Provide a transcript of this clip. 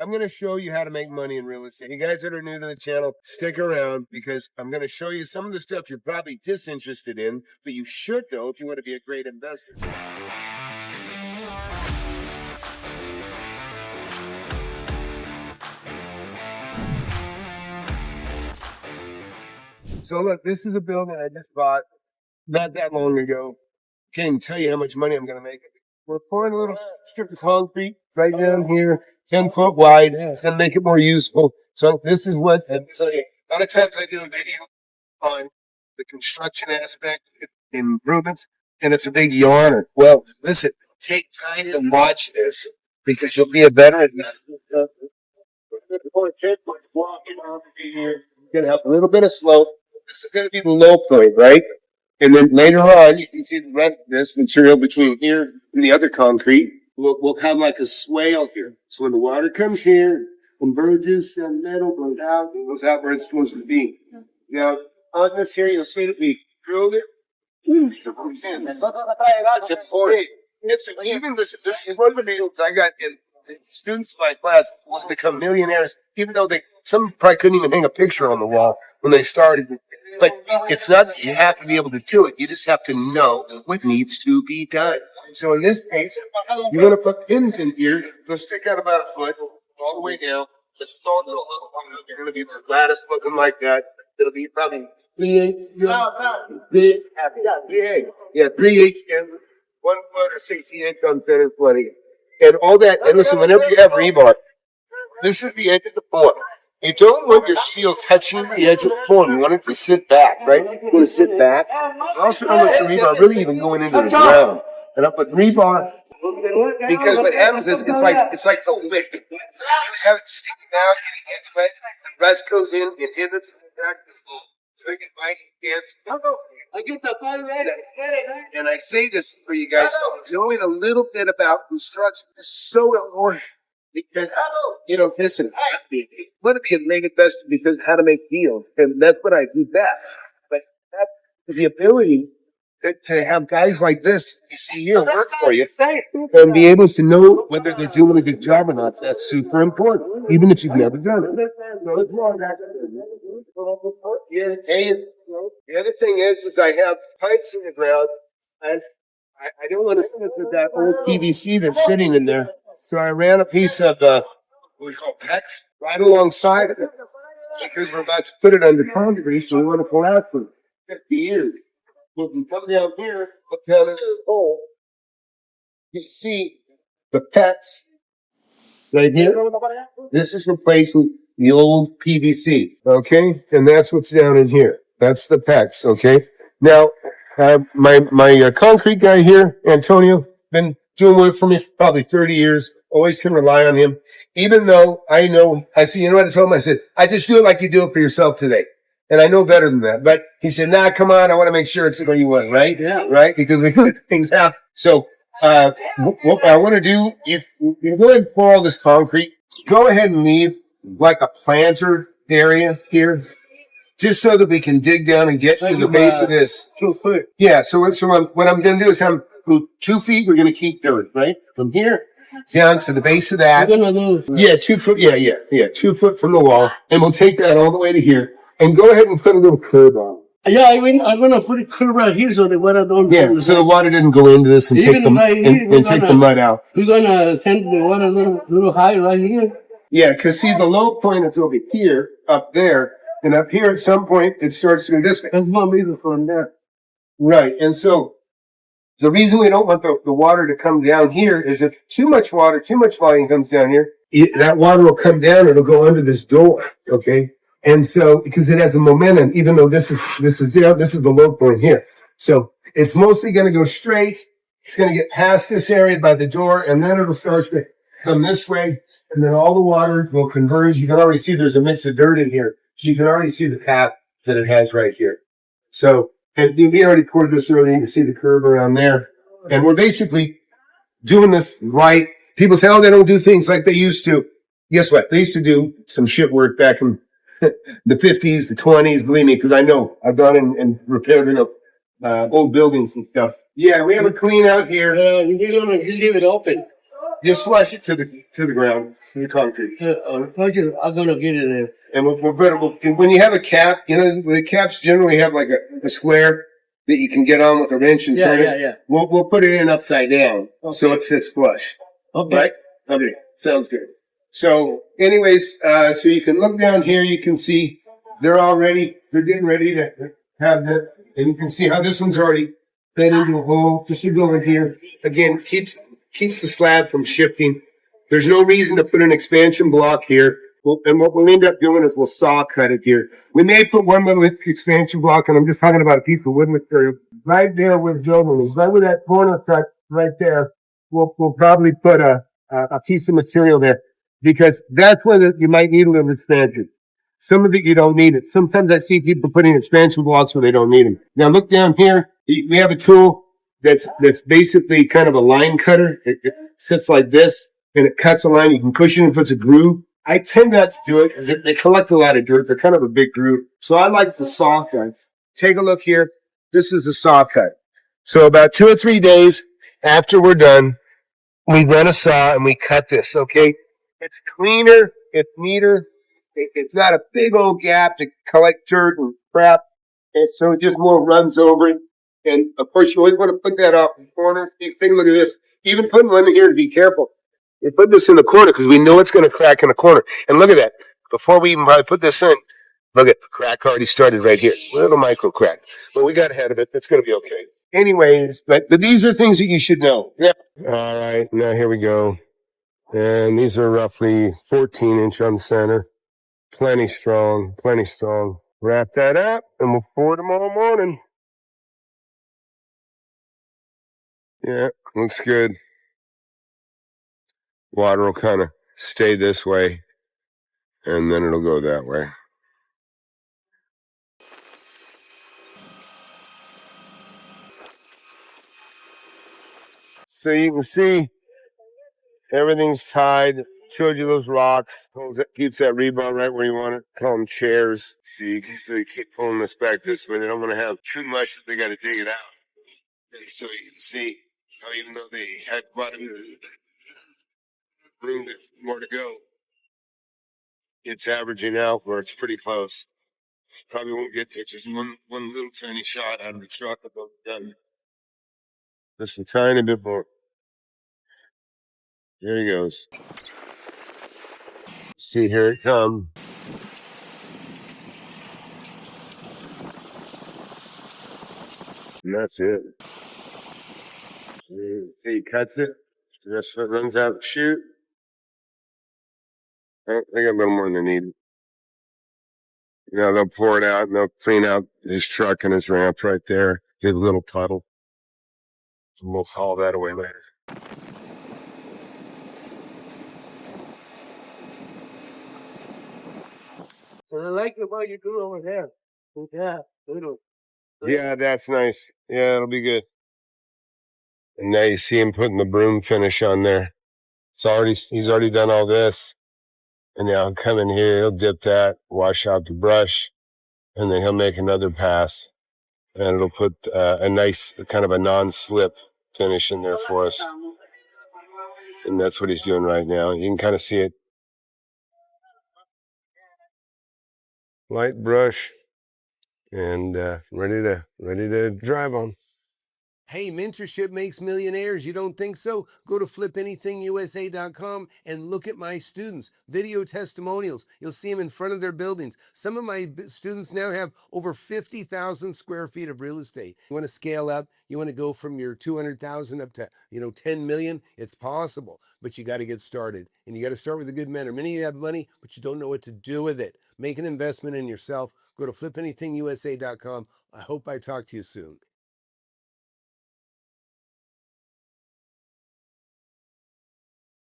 I'm going to show you how to make money in real estate. You guys that are new to the channel, stick around because I'm going to show you some of the stuff you're probably disinterested in, but you should know if you want to be a great investor. So look, this is a building I just bought not that long ago. Can't even tell you how much money I'm going to make. We're pouring a little strip of concrete right down here, 10 foot wide. It's going to make it more useful. So this is what, so a lot of times I do a video on the construction aspect, improvements, and it's a big yarner. Well, listen, take time to watch this because you'll be a better investor. You're going to have a little bit of slope. This is going to be the low point, right? And then later on, you can see the rest of this material between here and the other concrete will have like a swale here. So when the water comes here, converges, and metal goes out, it goes out where it's supposed to be. Now, on this here, you'll see that we drilled it. It's important. Even this is one of the reasons I got in students in my class want to become millionaires, even though some probably couldn't even hang a picture on the wall when they started. But it's not that you have to be able to do it. You just have to know what needs to be done. So in this case, you're going to put pins in here. They'll stick out about a foot all the way down. This is all little. They're going to be the lattice looking like that. It'll be probably 3/8. Yeah, 3/8 and 1 foot or 68 on center footing. And all that. And listen, whenever you have rebar, this is the edge of the board. You don't want your steel touching the edge of the floor. You want it to sit back, right? You want to sit back. You also don't want your rebar really even going into the ground. And up with rebar, because what happens is it's like a wick. You have it sticking out, and it gets wet. The rest goes in, inhibits the practice. Freaking mighty dance. And I say this for you guys, knowing a little bit about construction is so important. Because, listen, I want to be a great investor because how to make deals. And that's what I do best. But the ability to have guys like this, you see here, work for you, and be able to know whether they're doing a good job or not, that's super important, even if you've never done it. The other thing is I have pipes in the ground, and I don't want to sit with that old PVC that's sitting in there. So I ran a piece of what we call PECS right alongside of it because we're about to put it under concrete, so we want to pull out for 50 years. When we come down here, look down into the hole, you can see the PECS right here. This is replacing the old PVC, okay? And that's what's down in here. That's the PECS, okay? Now, my concrete guy here, Antonio, been doing work for me for probably 30 years. Always can rely on him. Even though I know, you know what I told him? I said, I just do it like you do it for yourself today. And I know better than that. But he said, nah, come on. I want to make sure it's the way you want, right? Yeah. Right? Because we put things out. So, what I want to do, you go ahead and pour all this concrete. Go ahead and leave like a planter area here. Just so that we can dig down and get to the base of this. 2 foot. Yeah. So what I'm going to do is 2 feet, we're going to keep dirt, right? From here down to the base of that. Yeah, 2 foot. Yeah. 2 foot from the wall. And we'll take that all the way to here. And go ahead and put a little curb on. Yeah, I'm going to put a curb right here so the water don't. Yeah, so the water didn't go into this and take the mud out. We're going to send the water a little high right here. Yeah, because see, the low point is over here, up there. And up here at some point, it starts to go this way. That's one reason from there. Right, and so the reason we don't want the water to come down here is if too much volume comes down here, that water will come down, it'll go under this door, okay? And so, because it has a momentum, even though this is down, this is the low point here. So it's mostly going to go straight. It's going to get past this area by the door, and then it'll start to come this way, and then all the water will converge. You can already see there's a mix of dirt in here. So you can already see the path that it has right here. So, and we already poured this earlier. You can see the curve around there. And we're basically doing this right. People say, oh, they don't do things like they used to. Guess what? They used to do some shit work back in the 50s, the 20s. Believe me, because I know. I've gone in and repaired old buildings and stuff. Yeah, we have a clean out here. You leave it open. Just flush it to the ground, to the concrete. I'm gonna get it there. And when you have a cap, you know, the caps generally have like a square that you can get on with a wrench and turn it. Yeah. We'll put it in upside down so it sits flush. Okay. Right? Okay. Sounds good. So anyways, so you can look down here, you can see they're getting ready to have that. And you can see how this one's already fed into a hole. Just to go in here. Again, keeps the slab from shifting. There's no reason to put an expansion block here. And what we'll end up doing is we'll saw cut it here. We may put one little expansion block, and I'm just talking about a piece of wood material. Right there with building is right where that corner cuts right there. We'll probably put a piece of material there because that's where you might need a little expansion. Some of it you don't need it. Sometimes I see people putting expansion blocks where they don't need them. Now look down here. We have a tool that's basically kind of a line cutter. It sits like this and it cuts a line. You can push it and puts a groove. I tend not to do it because they collect a lot of dirt. They're kind of a big groove. So I like the saw cut. Take a look here. This is a saw cut. So about 2 or 3 days after we're done, we run a saw and we cut this, okay? It's cleaner. It's neater. It's not a big old gap to collect dirt and crap. And so it just more runs over it. And of course, you always want to put that off in the corner. You think, look at this. Even putting one in here to be careful. We put this in the corner because we know it's going to crack in the corner. And look at that. Before we even probably put this in, look at the crack already started right here. Little micro crack. But we got ahead of it. It's going to be okay. Anyways, but these are things that you should know. Yeah. All right. Now here we go. And these are roughly 14-inch on center. Plenty strong. Plenty strong. Wrap that up and we'll pour tomorrow morning. Yeah, looks good. Water will kind of stay this way, and then it'll go that way. So you can see everything's tied. Showed you those rocks. Keeps that rebar right where you want it. Call them chairs. See, so you keep pulling this back this way. They don't want to have too much that they got to dig it out. And so you can see how even though they had quite a bit of room more to go, it's averaging out where it's pretty close. Probably won't get pictures. One little tiny shot out of the truck above the gun. Just a tiny bit more. There he goes. See, here it comes. And that's it. See, he cuts it. The rest of it runs out the chute. Oh, they got a little more than they need. You know, they'll pour it out and they'll clean out his truck and his ramp right there. Get a little puddle. And we'll haul that away later. So I like what you do over there. Yeah, little. Yeah, that's nice. Yeah, it'll be good. And now you see him putting the broom finish on there. He's already done all this. And now he'll come in here, he'll dip that, wash out the brush, and then he'll make another pass. And it'll put a nice kind of a non-slip finish in there for us. And that's what he's doing right now. You can kind of see it. Light brush and ready to drive on. Hey, mentorship makes millionaires. You don't think so? Go to FlipAnythingUSA.com and look at my students. Video testimonials. You'll see them in front of their buildings. Some of my students now have over 50,000 square feet of real estate. You want to scale up? You want to go from your 200,000 up to 10 million? It's possible, but you got to get started. And you got to start with a good mentor. Many of you have money, but you don't know what to do with it. Make an investment in yourself. Go to FlipAnythingUSA.com. I hope I talk to you soon.